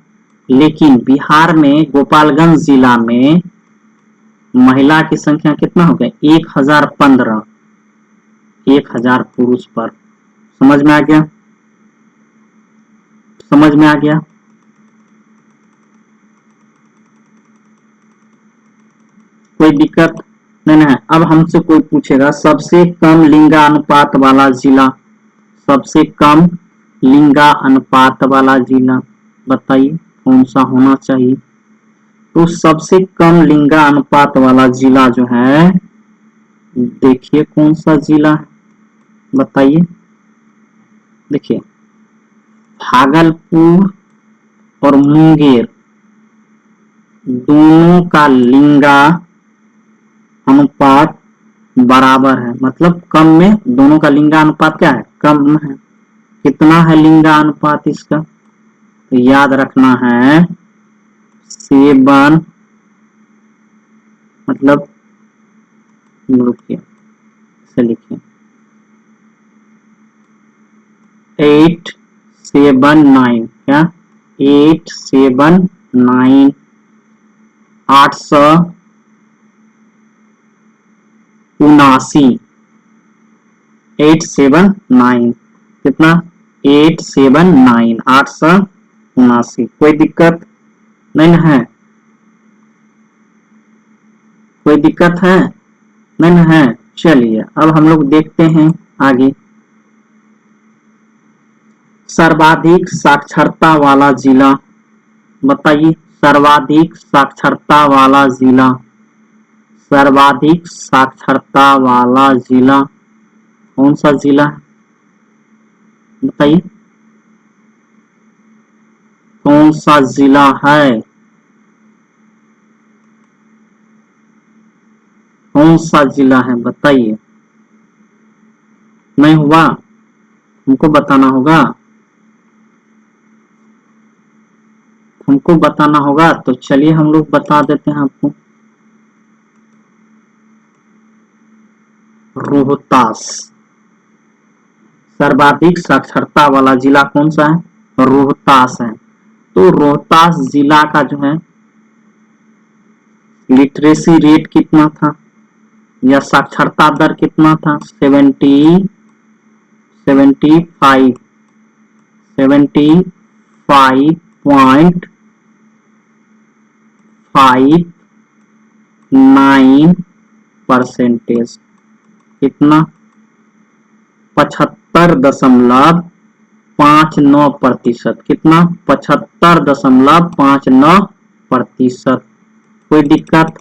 लेकिन बिहार में गोपालगंज जिला में महिला की संख्या कितना हो गया, 1015, 1000 पुरुष पर। समझ में आ गया, समझ में आ गया। कोई दिक्कत नहीं है। अब हमसे कोई पूछेगा सबसे कम लिंगा अनुपात वाला जिला, सबसे कम लिंगा अनुपात वाला जिला बताइए कौन सा होना चाहिए। तो सबसे कम लिंगा अनुपात वाला जिला जो है, देखिए कौन सा जिला है बताइए। देखिए भागलपुर और मुंगेर दोनों का लिंगा अनुपात बराबर है। मतलब कम में दोनों का लिंगा अनुपात क्या है, कम है। कितना है लिंगा अनुपात इसका, तो याद रखना है 7, मतलब रुकिए से लिखिए 879, क्या 879, 879, 879 कितना, 879, 879। कोई दिक्कत नहीं है, कोई दिक्कत है नहीं है। चलिए अब हम लोग देखते हैं आगे। सर्वाधिक साक्षरता वाला जिला बताइए, सर्वाधिक साक्षरता वाला जिला, सर्वाधिक साक्षरता वाला जिला कौन सा जिला बताइए, कौन सा जिला है, कौन सा जिला है बताइए। नहीं हुआ, हमको बताना होगा, हमको बताना होगा। तो चलिए हम लोग बता देते हैं आपको, रोहतास। सर्वाधिक साक्षरता वाला जिला कौन सा है, रोहतास है। तो रोहतास जिला का जो है लिटरेसी रेट कितना था या साक्षरता दर कितना था, 75.59%। कितना, 75.59%। कितना, 75.59%। कोई दिक्कत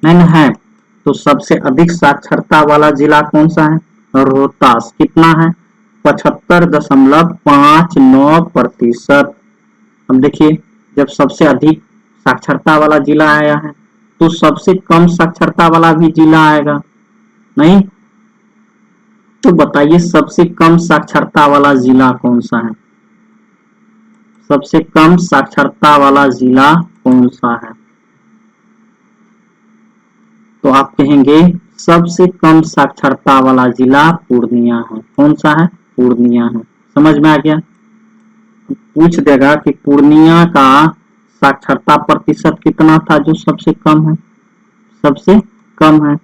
नहीं है। तो सबसे अधिक साक्षरता वाला जिला कौन सा है, रोहतास। कितना है, 75.59%। अब देखिए जब सबसे अधिक साक्षरता वाला जिला आया है तो सबसे कम साक्षरता वाला भी जिला आएगा नहीं। तो बताइए सबसे कम साक्षरता वाला जिला कौन सा है, सबसे कम साक्षरता वाला जिला कौन सा है। तो आप कहेंगे सबसे कम साक्षरता वाला जिला पूर्णिया है। कौन सा है, पूर्णिया है। समझ में आ गया। पूछ देगा कि पूर्णिया का साक्षरता प्रतिशत कितना था जो सबसे कम है, सबसे कम है।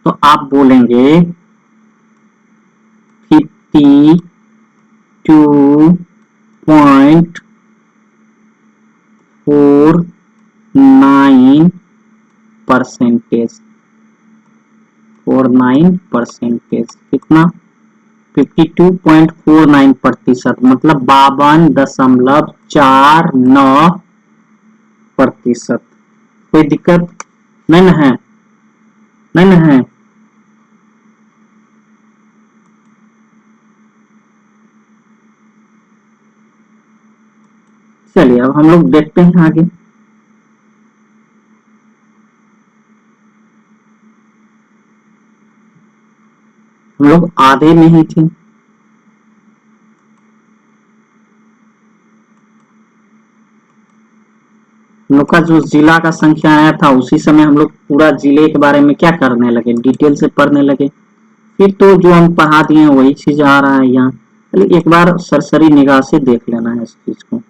तो आप बोलेंगे 52.4%। 49%। 49% कितना? 52.49%, मतलब 52.49%। कोई दिक्कत नहीं ना है? नहीं ना है? चलिए अब हम लोग देखते हैं आगे। हम लोग आधे में ही थे। हम लोग का जो जिला का संख्या आया था उसी समय हम लोग पूरा जिले के बारे में क्या करने लगे, डिटेल से पढ़ने लगे। फिर तो जो हम पढ़ा दिए वही चीज आ रहा है यहाँ। चलिए एक बार सरसरी निगाह से देख लेना है इस चीज को।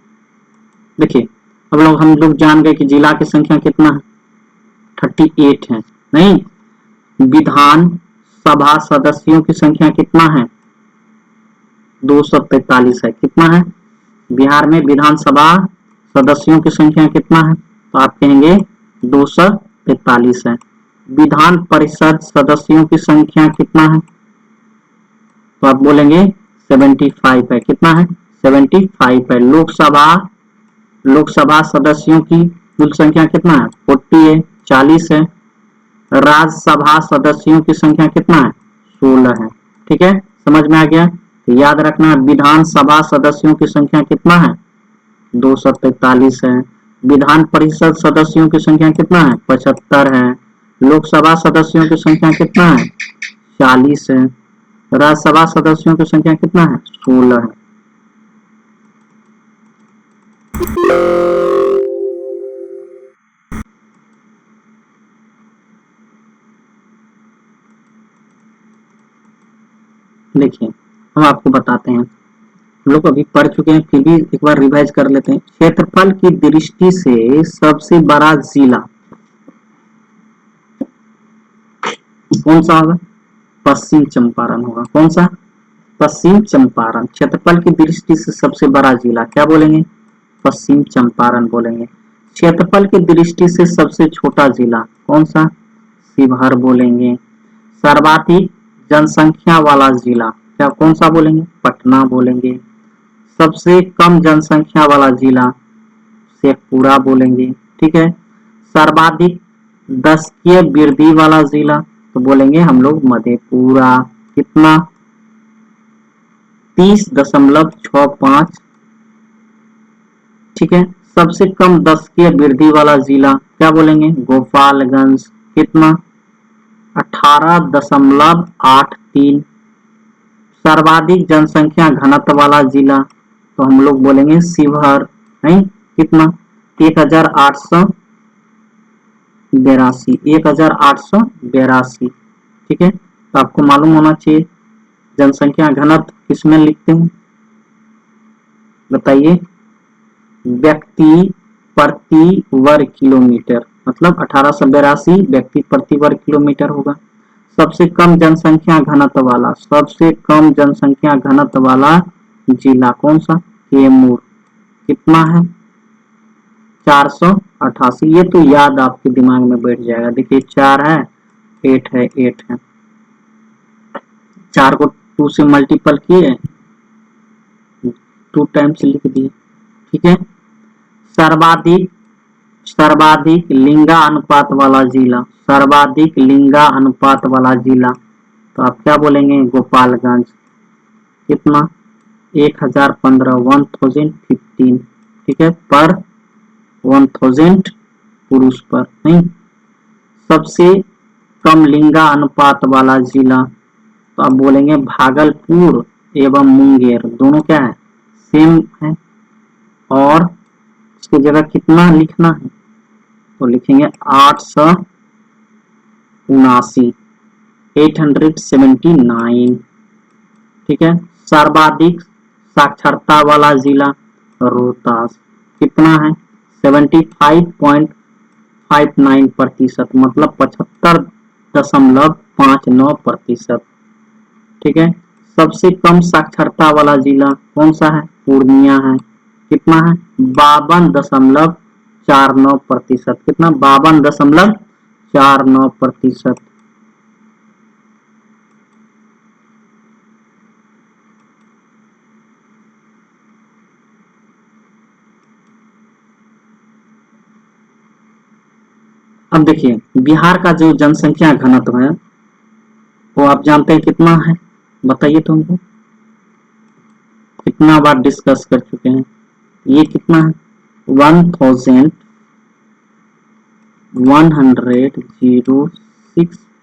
देखिए अब लोग हम लोग जान गए कि जिला की संख्या कितना है, 38 है। नहीं, विधान सभा सदस्यों की संख्या कितना है, 243 है। कितना है? बिहार में विधानसभा सदस्यों की संख्या कितना है, तो आप कहेंगे 243 है। विधान परिषद सदस्यों की संख्या कितना है, तो आप बोलेंगे 75 है। कितना है? 75 है। लोकसभा सदस्यों की कुल संख्या कितना है, 40 है, 40 है। राज्यसभा सदस्यों की संख्या कितना है, 16 है। ठीक है, समझ में आ गया? तो याद रखना विधानसभा सदस्यों की संख्या कितना है, 243 है। विधान परिषद सदस्यों की संख्या कितना है, 75 है। लोकसभा सदस्यों की संख्या कितना है, 40 है। राज्यसभा सदस्यों की संख्या कितना है, 16 है। देखिए हम आपको बताते हैं, हम लोग अभी पढ़ चुके हैं फिर भी एक बार रिवाइज कर लेते हैं। क्षेत्रफल की दृष्टि से सबसे बड़ा जिला कौन सा होगा, पश्चिम चंपारण होगा। कौन सा? पश्चिम चंपारण। क्षेत्रफल की दृष्टि से सबसे बड़ा जिला क्या बोलेंगे, पश्चिम चंपारण बोलेंगे। क्षेत्रफल की दृष्टि से सबसे छोटा जिला कौन सा, शिवहर बोलेंगे। सर्वाधिक जनसंख्या वाला जिला क्या कौन सा बोलेंगे, पटना बोलेंगे। सबसे कम जनसंख्या वाला जिला शेखपुरा बोलेंगे। ठीक है। सर्वाधिक दशकीय वृद्धि वाला जिला तो बोलेंगे हम लोग मधेपुरा। कितना, 30.65। ठीक है। सबसे कम दशकीय वृद्धि वाला जिला क्या बोलेंगे, गोपालगंज। कितना, 18.83। सर्वाधिक जनसंख्या घनत्व वाला जिला तो हम लोग बोलेंगे शिवहर। नहीं, कितना, 1882। 1882। ठीक है, तो आपको मालूम होना चाहिए जनसंख्या घनत्व किसमें लिखते हैं, बताइए। व्यक्ति प्रति वर्ग किलोमीटर, मतलब 1882 व्यक्ति प्रति वर्ग किलोमीटर होगा। सबसे कम जनसंख्या घनत्व वाला, सबसे कम जनसंख्या घनत्व वाला जिला कौन सा, कैमूर। कितना है, 488। ये तो याद आपके दिमाग में बैठ जाएगा। देखिए 4 है, 8 है, 8 है। 4 को 2 से मल्टीपल किए, 2 टाइम्स लिख दिए। ठीक है। सर्वाधिक लिंगा अनुपात वाला जिला, सर्वाधिक लिंगा अनुपात वाला जिला तो आप क्या बोलेंगे, गोपालगंज। कितना, 1015, 1015। ठीक है, पर 1000 पुरुष पर। नहीं, सबसे कम लिंगा अनुपात वाला जिला तो आप बोलेंगे भागलपुर एवं मुंगेर। दोनों क्या है, सेम है। और इसकी जगह कितना लिखना है, तो लिखेंगे 879, 879। ठीक है। सर्वाधिक साक्षरता वाला जिला रोहतास। कितना है, 75.59%, मतलब 75.59%। ठीक है। सबसे कम साक्षरता वाला जिला कौन सा है, पूर्णिया है। कितना है, 52.53। 52.49%। कितना? 52.49%। अब देखिए बिहार का जो जनसंख्या घनत्व है वो आप जानते हैं कितना है? बताइए तो हमको, कितना बार डिस्कस कर चुके हैं। ये कितना है? 1106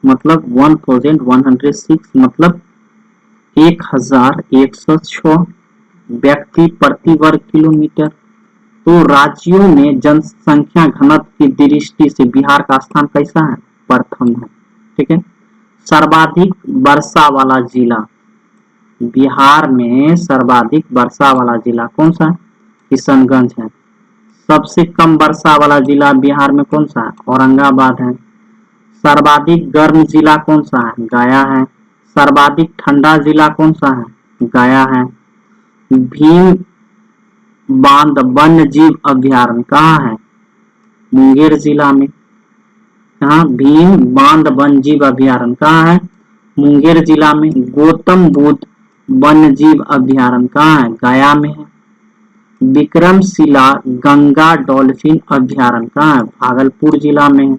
मतलब 1106 मतलब 1106 व्यक्ति प्रति वर्ग किलोमीटर। तो राज्यों में जनसंख्या घनत्व की दृष्टि से बिहार का स्थान कैसा है? प्रथम है। ठीक है। सर्वाधिक वर्षा वाला जिला, बिहार में सर्वाधिक वर्षा वाला जिला कौन सा है? किशनगंज है। सबसे कम वर्षा वाला जिला बिहार में कौन सा है? औरंगाबाद है। सर्वाधिक गर्म जिला कौन सा है? गया है। सर्वाधिक ठंडा जिला कौन सा है? गया है। भीम बांध वन्य जीव अभ्यारण्य कहाँ है? मुंगेर जिला में। कहाँ? भीम बांध वन्य जीव अभ्यारण्य कहाँ है? मुंगेर जिला में। गौतम बुद्ध वन्य जीव अभ्यारण्य कहाँ है? गया में है। विक्रमशिला गंगा डॉल्फिन अभ्यारण्य कहाँ है? भागलपुर जिला में है।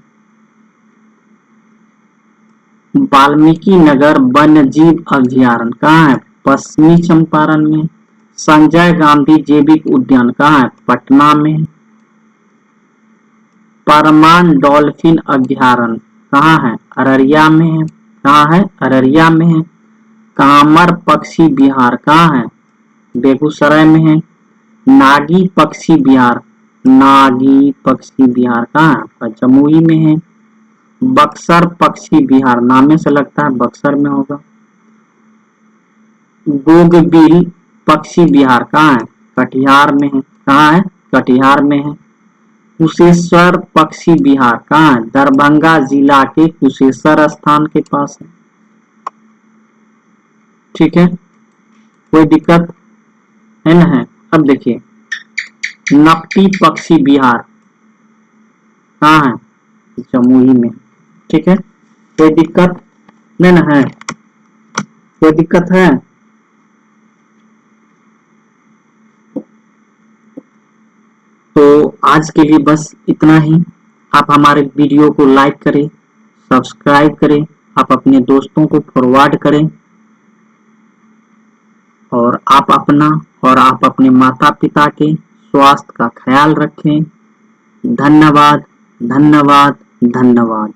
वाल्मीकि नगर वन्य जीव अभ्यारण्य कहाँ है? पश्चिमी चंपारण में। संजय गांधी जैविक उद्यान कहाँ है? पटना में। परमान डॉल्फिन अभ्यारण्य कहाँ है? अररिया में है। कहाँ है? अररिया में है। कामर पक्षी विहार कहाँ है? बेगूसराय में है। नागी पक्षी विहार, नागी पक्षी विहार कहाँ है? जमुई में है। बक्सर पक्षी विहार, नामे से लगता है बक्सर में होगा। गोगबिल पक्षी विहार कहाँ है? कटिहार में है। कहाँ है? कटिहार में है। कुशेश्वर पक्षी विहार कहाँ है? दरभंगा जिला के कुशेश्वर स्थान के पास है। ठीक है, कोई दिक्कत है ना? है। अब देखिए नकटी पक्षी विहार कहाँ है? जमुई में। ठीक है, कोई दिक्कत नहीं ना है? कोई दिक्कत है? तो आज के लिए बस इतना ही। आप हमारे वीडियो को लाइक करें, सब्सक्राइब करें, आप अपने दोस्तों को फॉरवर्ड करें और आप अपने माता पिता के स्वास्थ्य का ख्याल रखें। धन्यवाद, धन्यवाद, धन्यवाद।